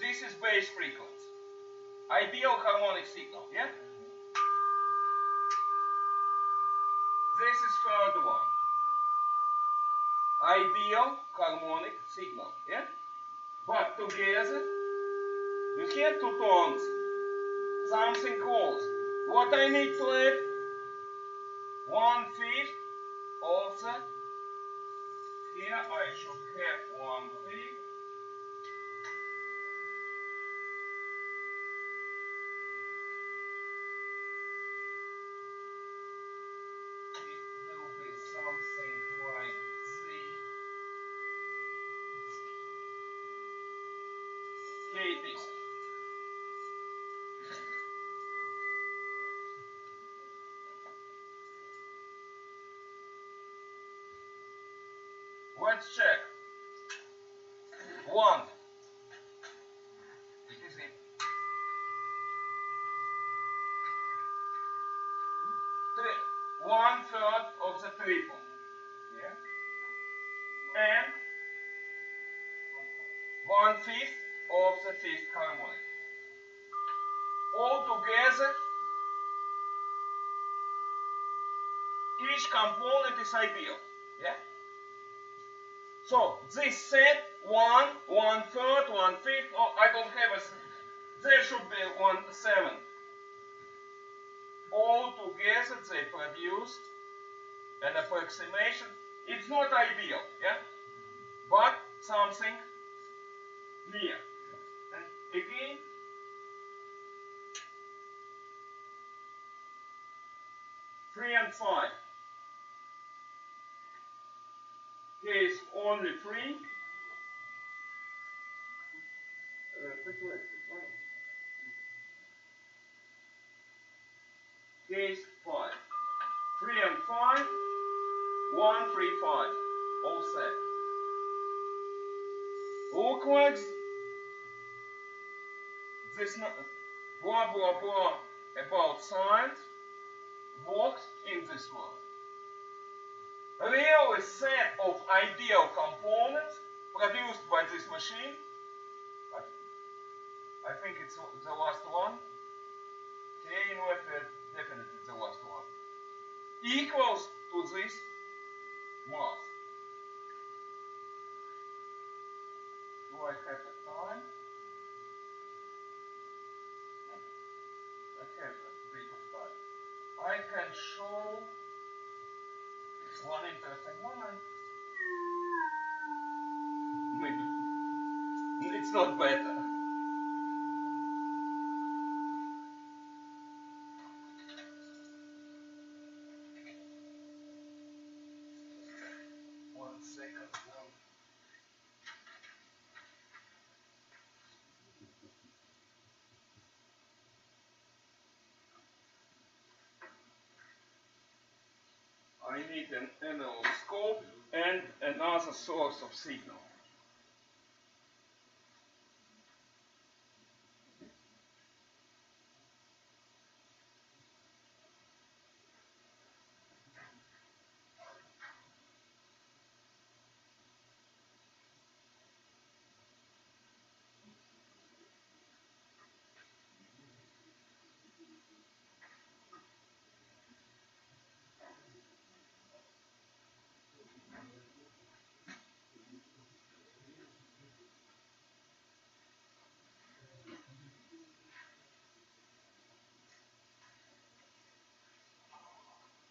This is base frequency. Ideal harmonic signal, yeah? This is third one. Ideal harmonic signal, yeah? But together, you have two tones. Something close. What I need to add? 1/5 of the, here I should have 1/5. It will be something like here it is. Let's check. 1. It is it. 1/3 of the triple. Yeah. And 1/5 of the fifth harmonic. All together, each component is ideal. Yeah. So this set 1, 1/3, 1/5. Oh, I don't have a. There should be 1/7. All together they produced an approximation. It's not ideal, yeah, but something near. And again, three and 5. Case only 3. Case 5. 3 and 5. 1, 3, 5. All set. Look like this blah blah blah about science works in this world. Real set of ideal components produced by this machine, I think it's the last one, definitely the last one, equals to this mass. Do I have the time? I have a bit of time. I can show one interesting moment. Maybe it's not better. One second. I need an analog scope and another source of signal.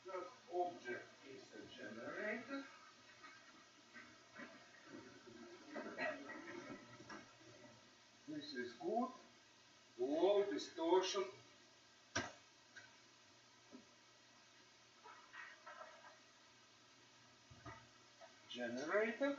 First object is a generator. This is good. Low distortion. Generator.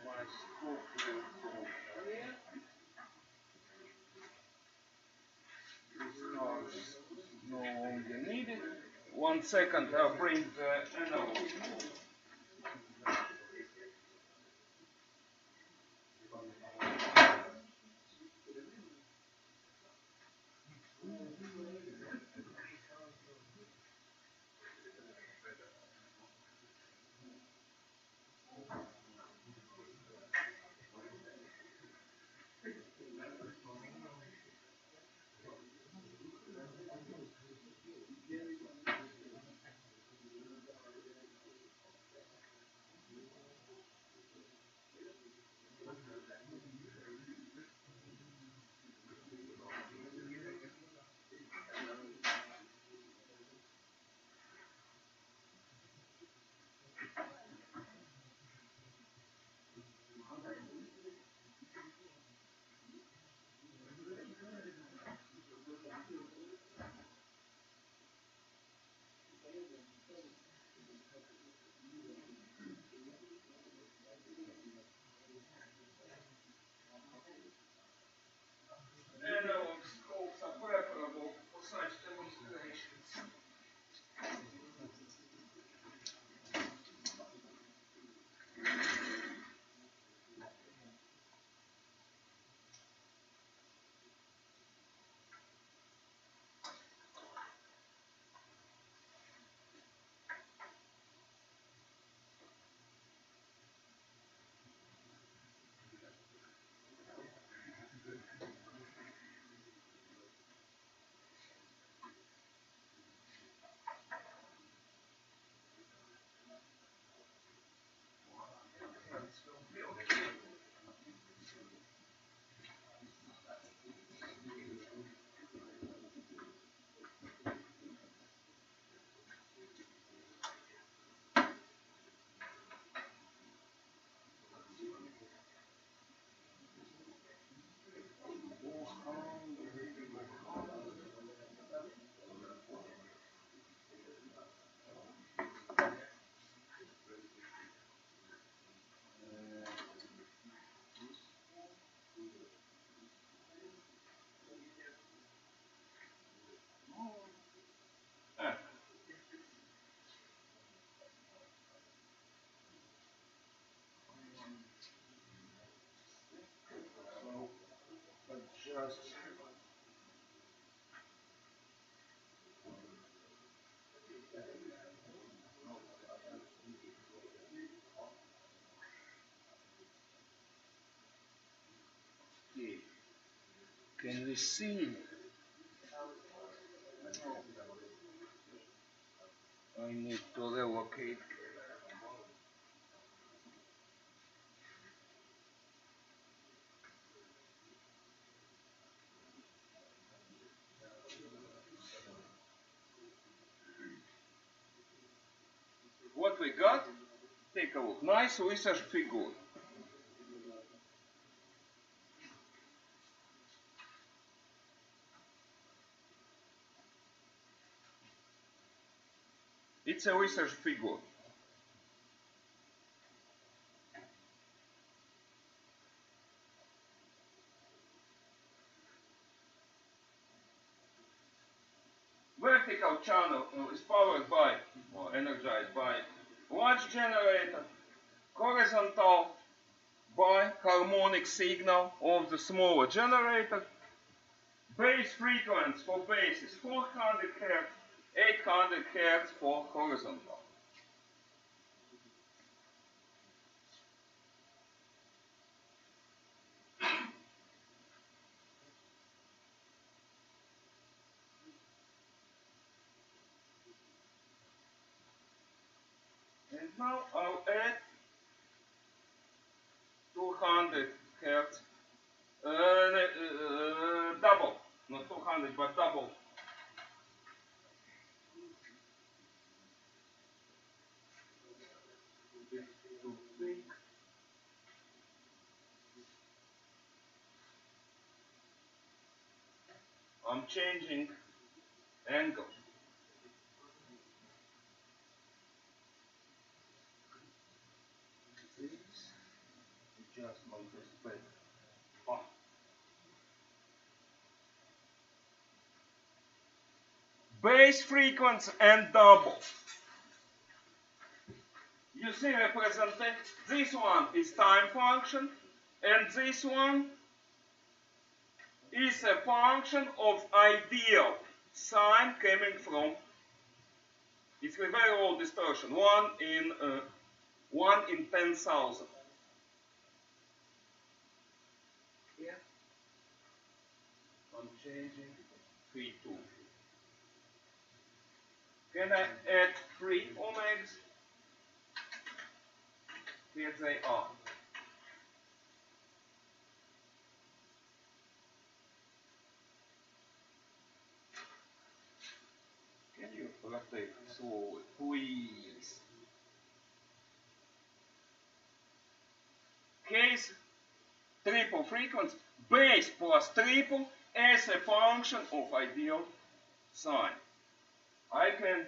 My scope will go. 1 second, I'll bring the analog. Analog scopes are preferable for such demonstrations. That's will be okay. Ah, so adjust. Okay. Can we see? I need to relocate. What we got? Take a look. Nice research figure. It's a research figure. Vertical channel is powered by or energized by large generator, horizontal by harmonic signal of the smaller generator. Base frequency for base is 400 Hz, 800 Hz for horizontal. And now I'll add 200 Hz, double, not 200 but double. Too big. I'm changing angle. This adjust my perspective. base frequency and double. You see represented, this one is time function, and this one is a function of ideal sine coming from, it's a very old distortion, 1 in 10,000. Here, I'm changing 3, 2. Can I add 3 omegas? Here they are. Can you rotate slowly, please? Case triple frequency, base plus triple as a function of ideal sine. I can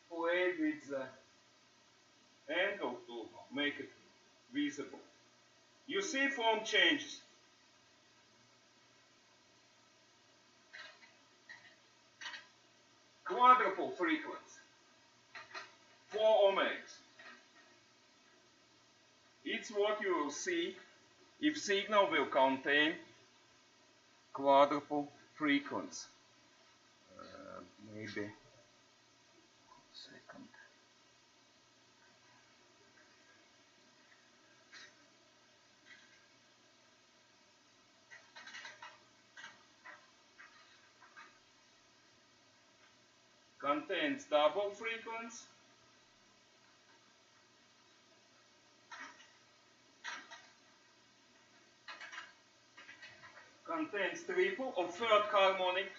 play with the angle to make it visible. You see form changes. Quadruple frequency, 4 omegas. It's what you will see if signal will contain quadruple frequency. Maybe second. Contains double frequency. Contains triple of third harmonic.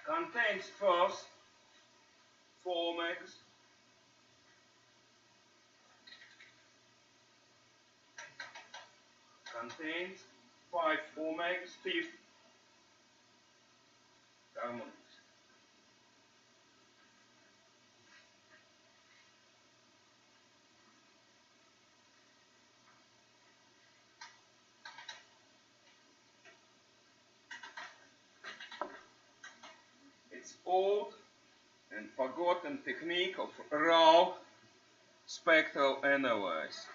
Contains first 4 omegas. Contains 5 omegas, fifth harmonics. It's old and forgotten technique of raw spectral analysis.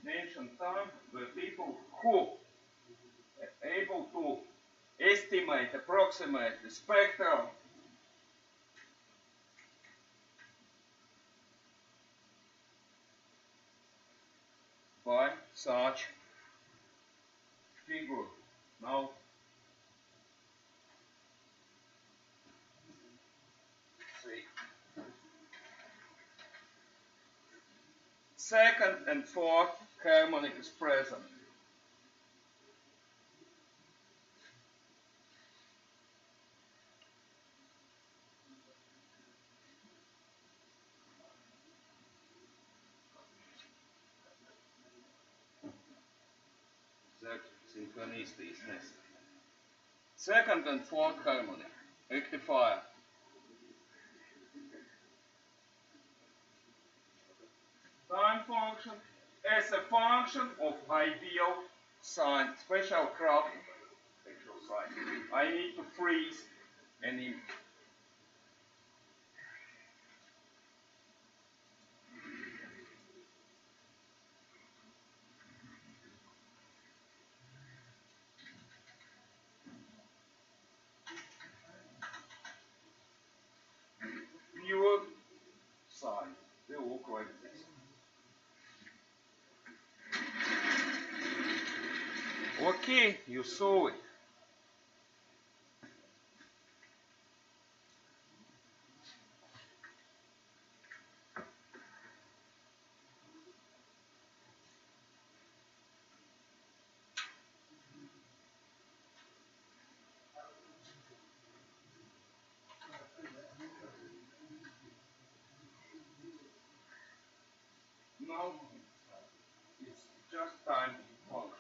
In ancient time, the people who are able to estimate, approximate the spectrum by such figure. Now, see. Second and fourth harmonic is present. That synchronicity is necessary. Second and fourth harmonic rectifier. Time function as a function of ideal sine, special craft, actual sine. I need to freeze an image. Pure sine. They look like this. Okay, you saw it. Now it's just time function.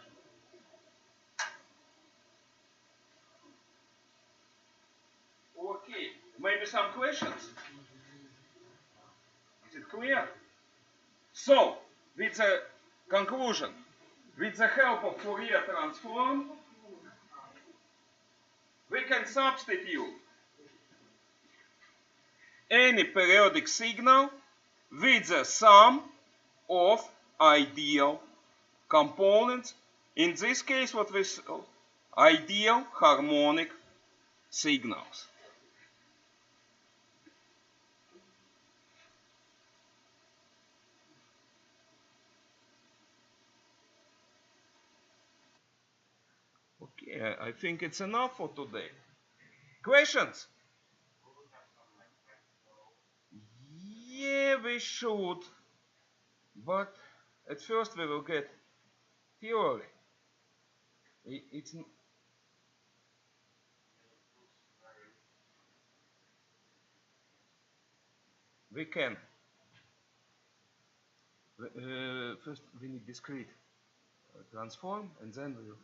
Okay, maybe some questions? Clear? So, with the conclusion, with the help of Fourier transform, we can substitute any periodic signal with the sum of ideal components. In this case, what we saw, ideal harmonic signals. Okay, I think it's enough for today. Questions? Yeah, we should. But at first we will get theory. It's we can. First we need discrete transform, and then we will